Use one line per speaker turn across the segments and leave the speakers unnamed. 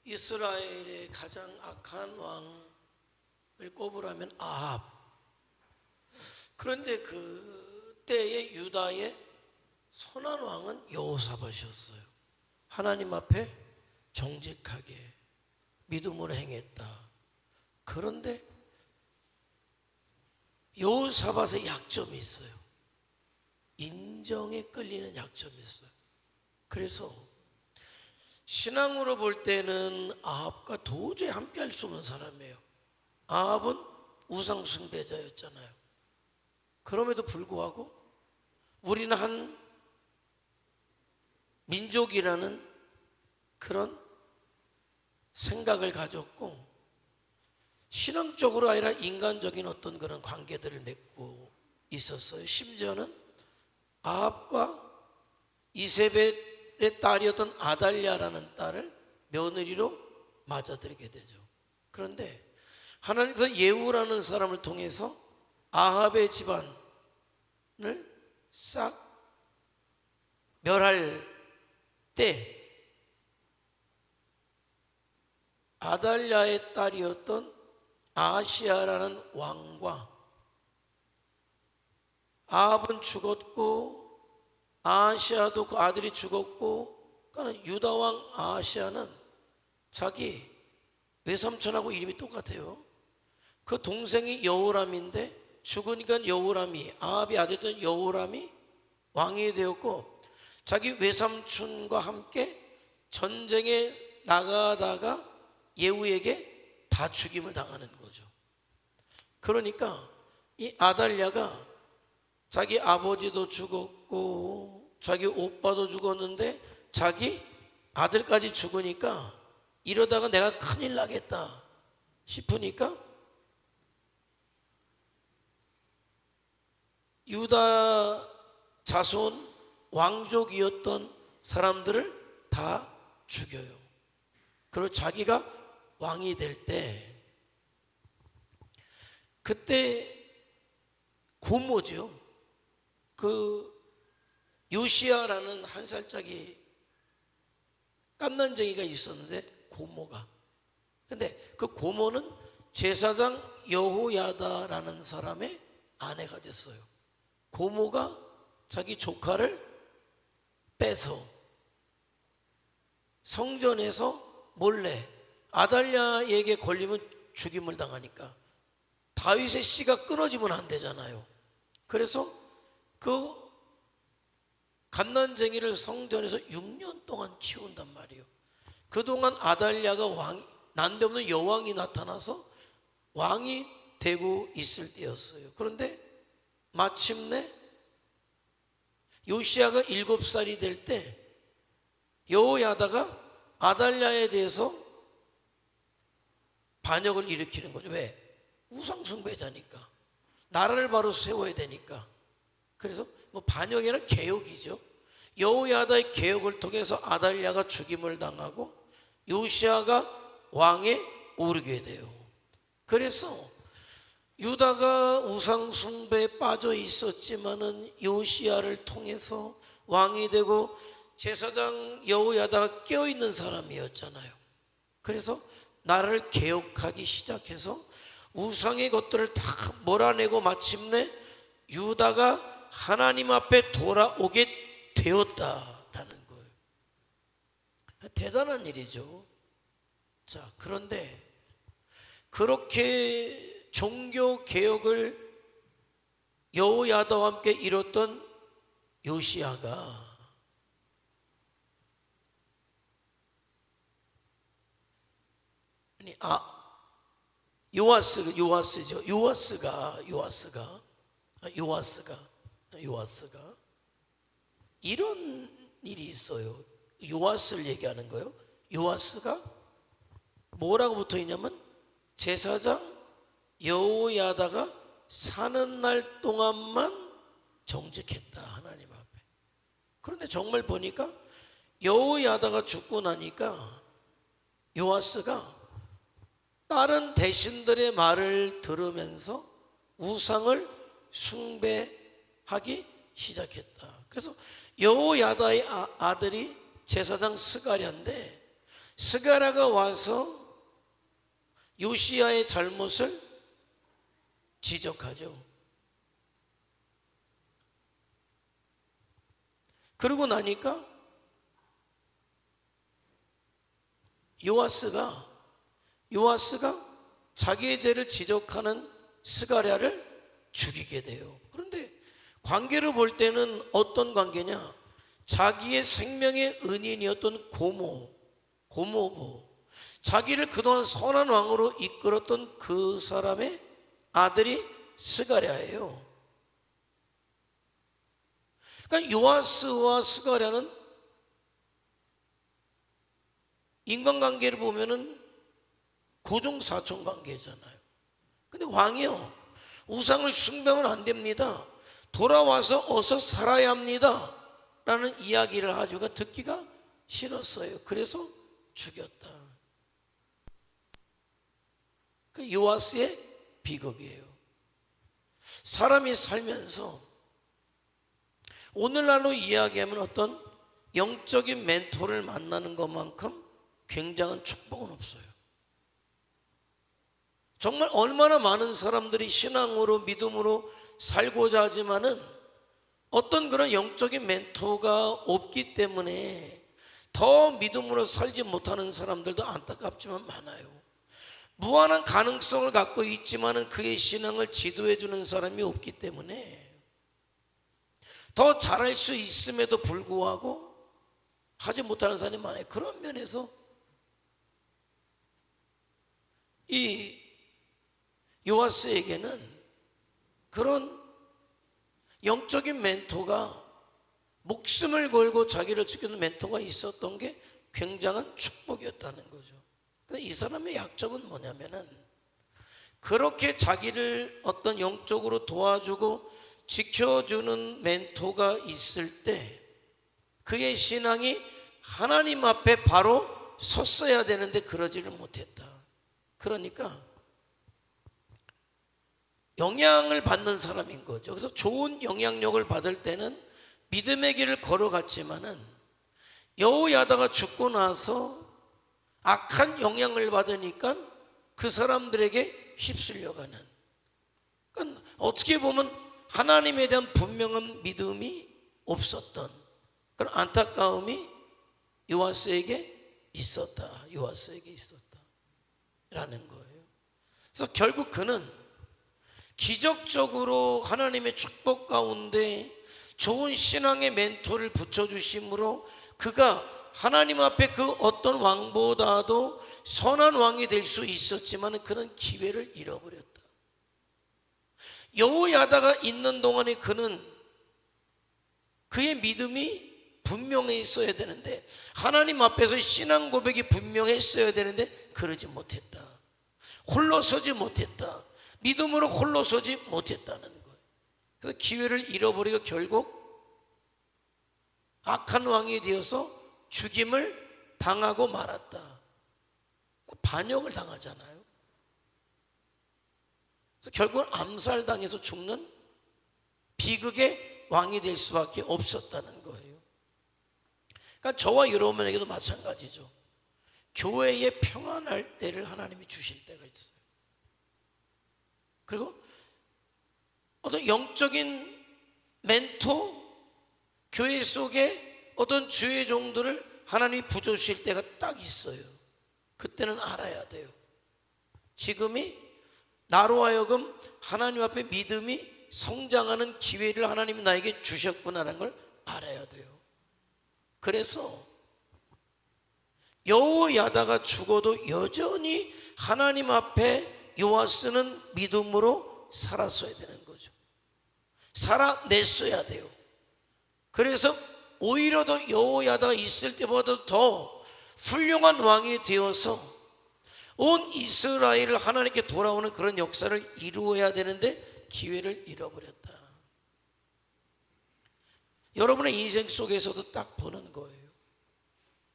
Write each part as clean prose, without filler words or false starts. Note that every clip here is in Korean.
이스라엘의 가장 악한 왕을 꼽으라면 아합. 그런데 그 때의 유다의 선한 왕은 여호사밧이었어요. 하나님 앞에 정직하게 믿음으로 행했다. 그런데 여호사밧의 약점이 있어요. 인정에 끌리는 약점이 있어요. 그래서 신앙으로 볼 때는 아합과 도저히 함께 할 수 없는 사람이에요. 아합은 우상 숭배자였잖아요. 그럼에도 불구하고 우리는 한 민족이라는 그런 생각을 가졌고, 신앙적으로 아니라 인간적인 어떤 그런 관계들을 맺고 있었어요. 심지어는 아합과 이세벨의 딸이었던 아달랴라는 딸을 며느리로 맞아들이게 되죠. 그런데 하나님께서 예후라는 사람을 통해서 아합의 집안을 싹 멸할 때 아달랴의 딸이었던 아하시야라는 왕과, 아합은 죽었고 아하시야도 그 아들이 죽었고, 그러니까 유다 왕 아하시야는 자기 외삼촌하고 이름이 똑같아요. 그 동생이 여호람인데 죽으니까 여호람이, 아합이 아들던 여호람이 왕이 되었고, 자기 외삼촌과 함께 전쟁에 나가다가 예후에게 다 죽임을 당하는 거죠. 그러니까 이 아달랴가 자기 아버지도 죽었고 자기 오빠도 죽었는데 자기 아들까지 죽으니까 이러다가 내가 큰일 나겠다 싶으니까 유다 자손 왕족이었던 사람들을 다 죽여요. 그리고 자기가 왕이 될 때, 그때 고모죠. 그 요시야라는 한 살짜리 깐난쟁이가 있었는데, 고모가. 근데 그 고모는 제사장 여호야다라는 사람의 아내가 됐어요. 고모가 자기 조카를 빼서 성전에서 몰래, 아달랴에게 걸리면 죽임을 당하니까 다윗의 씨가 끊어지면 안 되잖아요. 그래서 그 갓난쟁이를 성전에서 6년 동안 키운단 말이에요. 그동안 아달랴가 난데없는 여왕이 나타나서 왕이 되고 있을 때였어요. 그런데 마침내 요시야가 7살이 될 때 여호야다가 아달랴에 대해서 반역을 일으키는 거죠. 왜? 우상숭배자니까. 나라를 바로 세워야 되니까. 그래서 뭐 반역이 아니라 개혁이죠. 여호야다의 개혁을 통해서 아달랴가 죽임을 당하고 요시야가 왕에 오르게 돼요. 그래서 유다가 우상숭배에 빠져 있었지만은 요시야를 통해서 왕이 되고 제사장 여호야다가 깨어있는 사람이었잖아요. 그래서 나라를 개혁하기 시작해서 우상의 것들을 다 몰아내고 마침내 유다가 하나님 앞에 돌아오게 되었다라는 거예요. 대단한 일이죠. 자, 그런데 그렇게 종교 개혁을 여호야다와 함께 이뤘던 요시야가 요아스가 이런 일이 있어요. 요아스를 얘기하는 거예요. 요아스가 뭐라고 붙어 있냐면 제사장 여호야다가 사는 날 동안만 정직했다, 하나님 앞에. 그런데 정말 보니까 여호야다가 죽고 나니까 요아스가 다른 대신들의 말을 들으면서 우상을 숭배하기 시작했다. 그래서 여호야다의 아들이 제사장 스가랴인데, 스가랴가 와서 요시야의 잘못을 지적하죠. 그러고 나니까 요아스가 자기의 죄를 지적하는 스가랴를 죽이게 돼요. 그런데 관계로 볼 때는 어떤 관계냐? 자기의 생명의 은인이었던 고모부, 자기를 그동안 선한 왕으로 이끌었던 그 사람의 아들이 스가랴예요. 그러니까 요아스와 스가랴는 인간관계를 보면은 고종사촌 관계잖아요. 근데 왕이요, 우상을 숭배하면 안 됩니다. 돌아와서 어서 살아야 합니다 라는 이야기를 아주가 듣기가 싫었어요. 그래서 죽였다. 그 요아스의 비극이에요. 사람이 살면서 오늘날로 이야기하면 어떤 영적인 멘토를 만나는 것만큼 굉장한 축복은 없어요. 정말 얼마나 많은 사람들이 신앙으로 믿음으로 살고자 하지만은 어떤 그런 영적인 멘토가 없기 때문에 더 믿음으로 살지 못하는 사람들도 안타깝지만 많아요. 무한한 가능성을 갖고 있지만은 그의 신앙을 지도해 주는 사람이 없기 때문에 더 잘할 수 있음에도 불구하고 하지 못하는 사람이 많아요. 그런 면에서 이 요아스에게는 그런 영적인 멘토가, 목숨을 걸고 자기를 지키는 멘토가 있었던 게 굉장한 축복이었다는 거죠. 근데 이 사람의 약점은 뭐냐면은 그렇게 자기를 어떤 영적으로 도와주고 지켜주는 멘토가 있을 때 그의 신앙이 하나님 앞에 바로 섰어야 되는데 그러지를 못했다. 그러니까 영향을 받는 사람인 거죠. 그래서 좋은 영향력을 받을 때는 믿음의 길을 걸어갔지만은 여호야다가 죽고 나서 악한 영향을 받으니까 그 사람들에게 휩쓸려가는, 그러니까 어떻게 보면 하나님에 대한 분명한 믿음이 없었던 그런 안타까움이 요아스에게 있었다. 라는 거예요. 그래서 결국 그는 기적적으로 하나님의 축복 가운데 좋은 신앙의 멘토를 붙여주심으로 그가 하나님 앞에 그 어떤 왕보다도 선한 왕이 될 수 있었지만 그는 기회를 잃어버렸다. 여호야다가 있는 동안에 그는 그의 믿음이 분명했어야 되는데, 하나님 앞에서 신앙 고백이 분명했어야 되는데 그러지 못했다. 홀로 서지 못했다. 믿음으로 홀로 서지 못했다는 거예요. 그래서 기회를 잃어버리고 결국 악한 왕이 되어서 죽임을 당하고 말았다. 반역을 당하잖아요. 그래서 결국은 암살당해서 죽는 비극의 왕이 될 수밖에 없었다는 거예요. 그러니까 저와 여러분에게도 마찬가지죠. 교회에 평안할 때를 하나님이 주실 때가 있어요. 그리고 어떤 영적인 멘토, 교회 속에 어떤 주의 종들을 하나님이 부어주실 때가 딱 있어요. 그때는 알아야 돼요. 지금이 나로 하여금 하나님 앞에 믿음이 성장하는 기회를 하나님이 나에게 주셨구나라는 걸 알아야 돼요. 그래서 여호야다가 죽어도 여전히 하나님 앞에 요아스는 믿음으로 살았어야 되는 거죠. 살아냈어야 돼요. 그래서 오히려 더 여호야다가 있을 때보다 더 훌륭한 왕이 되어서 온 이스라엘을 하나님께 돌아오는 그런 역사를 이루어야 되는데 기회를 잃어버렸다. 여러분의 인생 속에서도 딱 보는 거예요.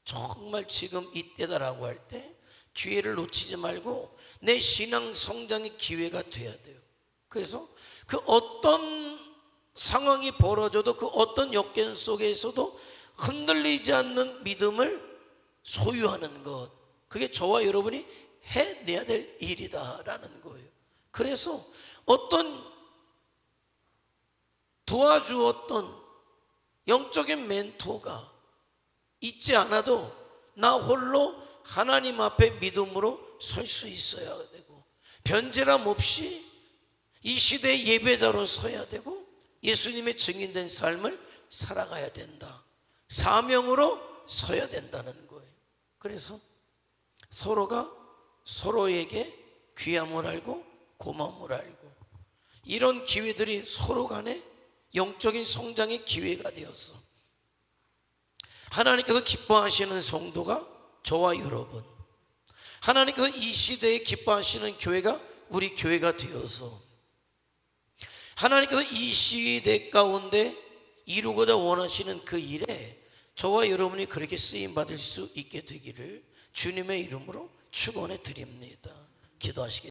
정말 지금 이때다라고 할 때 기회를 놓치지 말고 내 신앙 성장의 기회가 돼야 돼요. 그래서 그 어떤 상황이 벌어져도 그 어떤 역경 속에서도 흔들리지 않는 믿음을 소유하는 것, 그게 저와 여러분이 해내야 될 일이다라는 거예요. 그래서 어떤 도와주었던 영적인 멘토가 있지 않아도 나 홀로 하나님 앞에 믿음으로 설 수 있어야 되고, 변절함 없이 이 시대의 예배자로 서야 되고, 예수님의 증인된 삶을 살아가야 된다. 사명으로 서야 된다는 거예요. 그래서 서로가 서로에게 귀함을 알고 고마움을 알고, 이런 기회들이 서로 간에 영적인 성장의 기회가 되어서 하나님께서 기뻐하시는 성도가 저와 여러분, 하나님께서 이 시대에 기뻐하시는 교회가 우리 교회가 되어서 하나님께서 이 시대 가운데 이루고자 원하시는 그 일에 저와 여러분이 그렇게 쓰임받을 수 있게 되기를 주님의 이름으로 축원해 드립니다. 기도하시겠습니다.